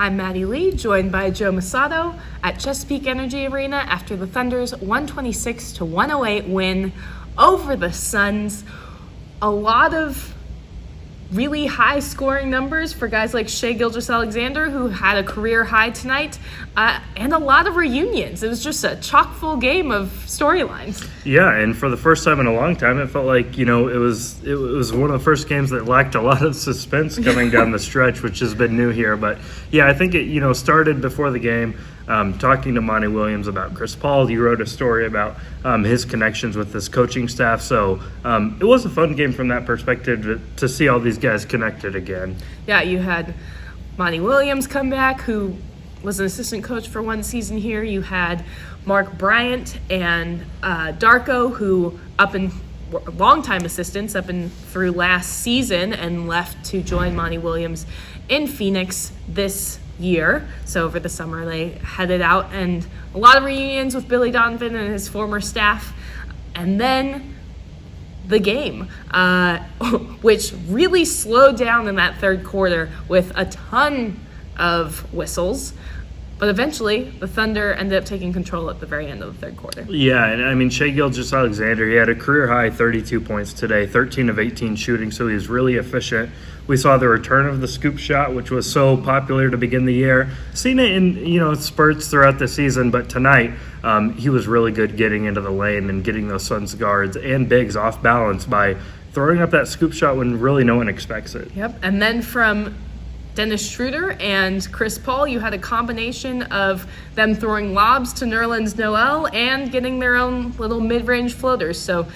I'm Maddie Lee, joined by Joe Mussatto at Chesapeake Energy Arena after the Thunder's 126-108 win over the Suns. A lot of really high scoring numbers for guys like Shai Gilgeous-Alexander, who had a career high tonight, and a lot of reunions. It was just a chock-full game of storylines. Yeah, and for the first time in a long time, it felt like, it was one of the first games that lacked a lot of suspense coming down the stretch, which has been new here. But yeah, I think it, started before the game. Talking to Monty Williams about Chris Paul, he wrote a story about his connections with this coaching staff. So it was a fun game from that perspective to see all these guys connected again. Yeah, you had Monty Williams come back, who was an assistant coach for one season here. You had Mark Bryant and Darko, who longtime assistants up and through last season and left to join Monty Williams in Phoenix this year. So over the summer they headed out, and a lot of reunions with Billy Donovan and his former staff. And then the game, which really slowed down in that third quarter with a ton of whistles. But eventually, the Thunder ended up taking control at the very end of the third quarter. Yeah, and I mean, Shai Gilgeous-Alexander, he had a career-high 32 points today, 13 of 18 shooting, so he was really efficient. We saw the return of the scoop shot, which was so popular to begin the year. Seen it in, spurts throughout the season, but tonight he was really good getting into the lane and getting those Suns guards and bigs off balance by throwing up that scoop shot when really no one expects it. Yep, and then from Dennis Schroeder and Chris Paul, you had a combination of them throwing lobs to Nerlens Noel and getting their own little mid-range floaters. So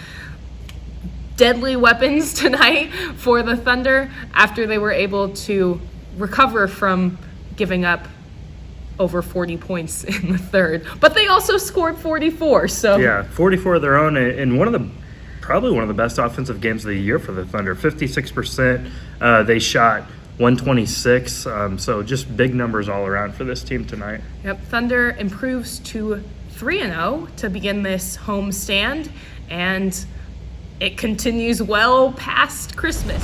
deadly weapons tonight for the Thunder after they were able to recover from giving up over 40 points in the third. But they also scored 44. So yeah, 44 of their own, and probably one of the best offensive games of the year for the Thunder. 56% they shot. 126, so just big numbers all around for this team tonight. Yep, Thunder improves to 3-0 to begin this home stand, and it continues well past Christmas.